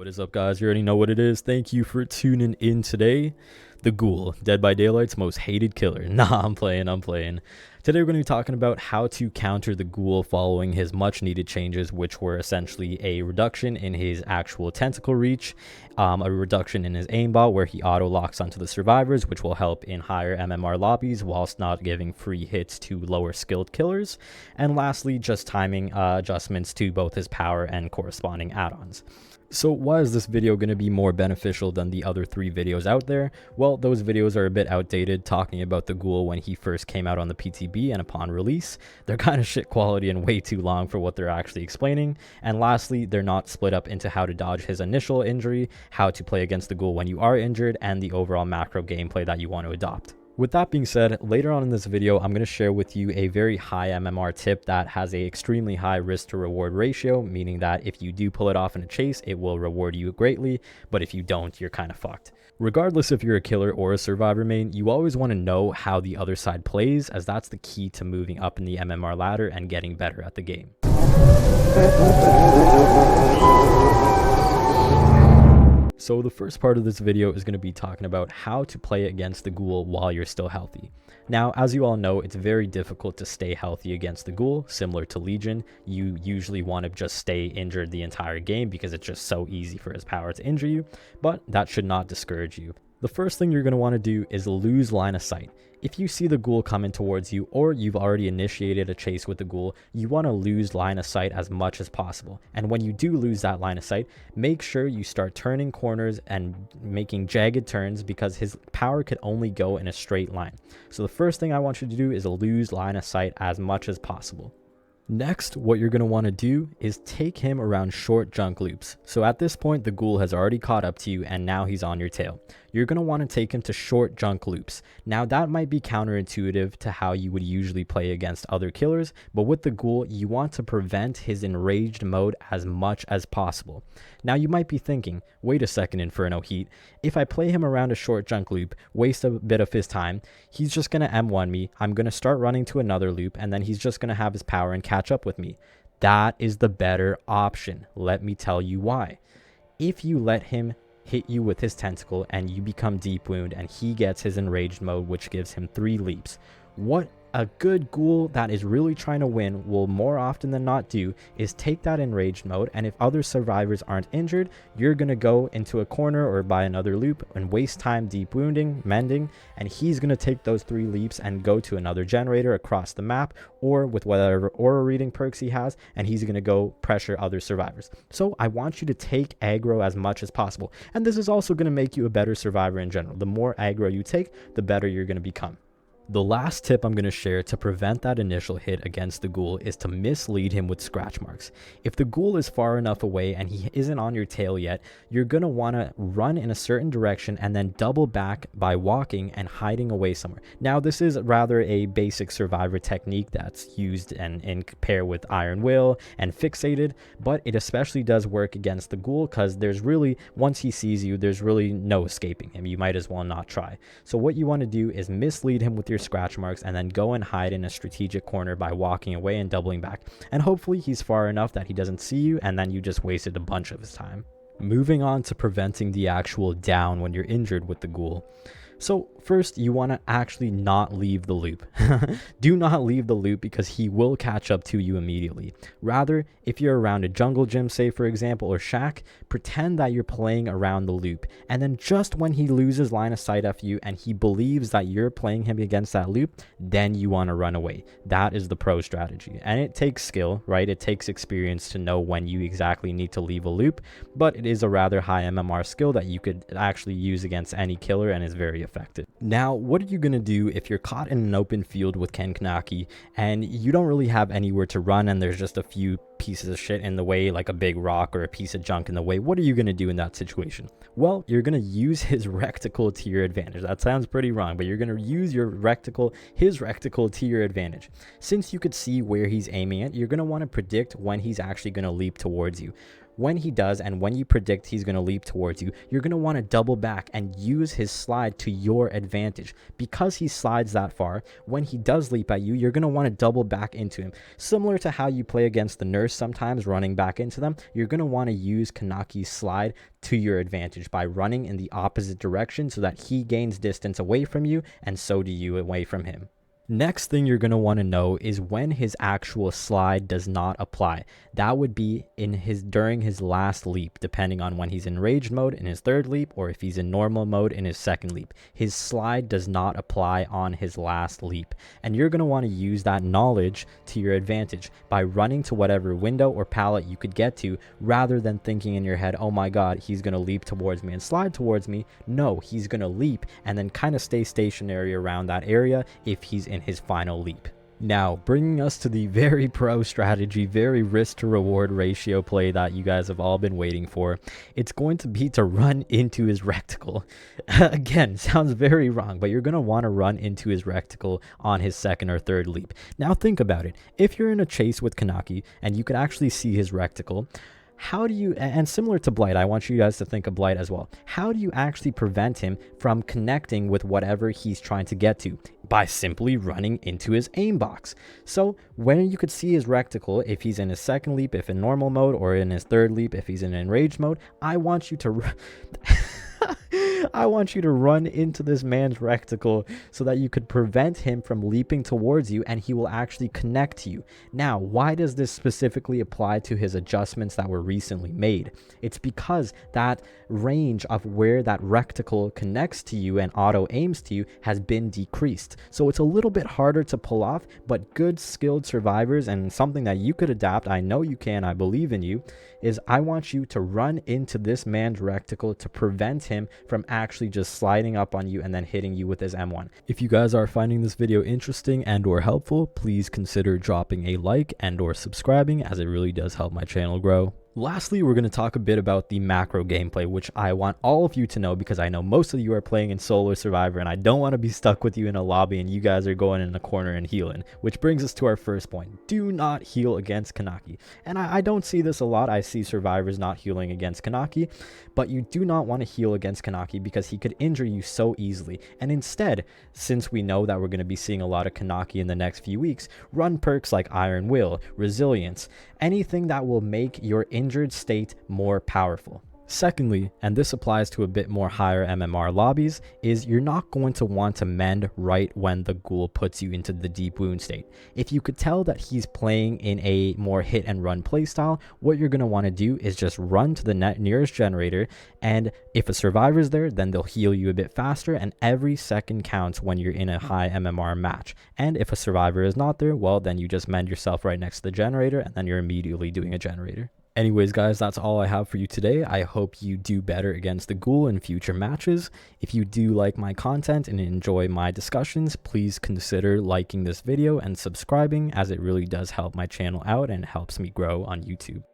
What is up, guys? You already know what it is. Thank you for tuning in today. The Ghoul, Dead by Daylight's most hated killer. Nah, I'm playing. Today we're going to be talking about how to counter the Ghoul following his much needed changes, which were essentially a reduction in his actual tentacle reach, a reduction in his aimbot where he auto locks onto the survivors, which will help in higher MMR lobbies whilst not giving free hits to lower skilled killers, and lastly just timing adjustments to both his power and corresponding add-ons. So why is this video going to be more beneficial than the other 3 videos out there? Well, those videos are a bit outdated, talking about the Ghoul when he first came out on the PTB and upon release. They're kind of shit quality and way too long for what they're actually explaining. And lastly, they're not split up into how to dodge his initial injury, how to play against the Ghoul when you are injured, and the overall macro gameplay that you want to adopt. With that being said, later on in this video, I'm going to share with you a very high MMR tip that has a extremely high risk to reward ratio, meaning that if you do pull it off in a chase, it will reward you greatly, but if you don't, you're kind of fucked. Regardless if you're a killer or a survivor main, you always want to know how the other side plays, as that's the key to moving up in the MMR ladder and getting better at the game. So the first part of this video is going to be talking about how to play against the Ghoul while you're still healthy. Now, as you all know, it's very difficult to stay healthy against the Ghoul. Similar to Legion, you usually want to just stay injured the entire game because it's just so easy for his power to injure you, but that should not discourage you. The first thing you're going to want to do is lose line of sight. If you see the Ghoul coming towards you, or you've already initiated a chase with the Ghoul, you want to lose line of sight as much as possible. And when you do lose that line of sight, make sure you start turning corners and making jagged turns, because his power could only go in a straight line. So the first thing I want you to do is lose line of sight as much as possible. Next, what you're going to want to do is take him around short junk loops. So at this point, the Ghoul has already caught up to you and now he's on your tail. You're going to want to take him to short junk loops. Now that might be counterintuitive to how you would usually play against other killers, but with the Ghoul, you want to prevent his enraged mode as much as possible. Now you might be thinking, wait a second, Inferno Heat, if I play him around a short junk loop, waste a bit of his time, he's just going to M1 me, I'm going to start running to another loop, and then he's just going to have his power and catch up with me. That is the better option. Let me tell you why. If you let him hit you with his tentacle and you become deep wound and he gets his enraged mode, which gives him 3 leaps, what a good Ghoul that is really trying to win will more often than not do is take that enraged mode, and if other survivors aren't injured, you're going to go into a corner or by another loop and waste time deep wounding, mending, and he's going to take those 3 leaps and go to another generator across the map or with whatever aura reading perks he has, and he's going to go pressure other survivors. So I want you to take aggro as much as possible, and this is also going to make you a better survivor in general. The more aggro you take, the better you're going to become. The last tip I'm going to share to prevent that initial hit against the Ghoul is to mislead him with scratch marks. If the Ghoul is far enough away and he isn't on your tail yet, you're going to want to run in a certain direction and then double back by walking and hiding away somewhere. Now, this is rather a basic survivor technique that's used and in pair with Iron Will and Fixated, but it especially does work against the Ghoul because there's really, once he sees you, there's really no escaping him. You might as well not try. So what you want to do is mislead him with your scratch marks and then go and hide in a strategic corner by walking away and doubling back, and hopefully he's far enough that he doesn't see you and then you just wasted a bunch of his time. Moving on to preventing the actual down when you're injured with the Ghoul. So first, you want to actually not leave the loop. Do not leave the loop because he will catch up to you immediately. Rather, if you're around a jungle gym, say for example, or shack, pretend that you're playing around the loop. And then just when he loses line of sight of you and he believes that you're playing him against that loop, then you want to run away. That is the pro strategy. And it takes skill, right? It takes experience to know when you exactly need to leave a loop, but it is a rather high MMR skill that you could actually use against any killer and is very effective. Now, what are you going to do if you're caught in an open field with Kaneki and you don't really have anywhere to run and there's just a few pieces of shit in the way, like a big rock or a piece of junk in the way? What are you going to do in that situation? Well, you're going to use his reticle to your advantage. That sounds pretty wrong, but you're going to use his reticle to your advantage. Since you could see where he's aiming at, you're going to want to predict when he's actually going to leap towards you. When he does, and when you predict he's going to leap towards you, you're going to want to double back and use his slide to your advantage. Because he slides that far, when he does leap at you, you're going to want to double back into him. Similar to how you play against the nurse sometimes, running back into them, you're going to want to use Kaneki's slide to your advantage by running in the opposite direction so that he gains distance away from you, and so do you away from him. Next thing you're going to want to know is when his actual slide does not apply. That would be during his last leap, depending on when he's in rage mode in his third leap, or if he's in normal mode in his second leap. His slide does not apply on his last leap, and you're going to want to use that knowledge to your advantage by running to whatever window or pallet you could get to, rather than thinking in your head, oh my god, he's going to leap towards me and slide towards me. No, he's going to leap and then kind of stay stationary around that area if he's in his final leap. Now, bringing us to the very pro strategy, very risk to reward ratio play that you guys have all been waiting for. It's going to be to run into his reticle. Again, sounds very wrong, but you're going to want to run into his reticle on his second or third leap. Now think about it. If you're in a chase with Kaneki and you could actually see his reticle, how do you, and similar to Blight, I want you guys to think of Blight as well. How do you actually prevent him from connecting with whatever he's trying to get to? By simply running into his aim box. So when you could see his reticle, if he's in his second leap, if in normal mode, or in his third leap, if he's in enraged mode, I want you to I want you to run into this man's reticle so that you could prevent him from leaping towards you and he will actually connect to you. Now, why does this specifically apply to his adjustments that were recently made? It's because that range of where that reticle connects to you and auto aims to you has been decreased. So it's a little bit harder to pull off, but good skilled survivors, and something that you could adapt, I know you can, I believe in you, is I want you to run into this man's reticle to prevent him from actually just sliding up on you and then hitting you with his M1. If you guys are finding this video interesting and or helpful, please consider dropping a like and or subscribing, as it really does help my channel grow. Lastly, we're going to talk a bit about the macro gameplay, which I want all of you to know because I know most of you are playing in solo survivor and I don't want to be stuck with you in a lobby and you guys are going in a corner and healing, which brings us to our first point. Do not heal against Kaneki. And I don't see this a lot. I see survivors not healing against Kaneki, but you do not want to heal against Kaneki because he could injure you so easily. And instead, since we know that we're going to be seeing a lot of Kaneki in the next few weeks, run perks like Iron Will, Resilience, anything that will make your injured state more powerful. Secondly, and this applies to a bit more higher MMR lobbies, is you're not going to want to mend right when the ghoul puts you into the deep wound state. If you could tell that he's playing in a more hit and run playstyle, what you're going to want to do is just run to the nearest generator, and if a survivor's there, then they'll heal you a bit faster, and every second counts when you're in a high MMR match. And if a survivor is not there, well, then you just mend yourself right next to the generator, and then you're immediately doing a generator. Anyways, guys, that's all I have for you today. I hope you do better against the ghoul in future matches. If you do like my content and enjoy my discussions, please consider liking this video and subscribing, as it really does help my channel out and helps me grow on YouTube.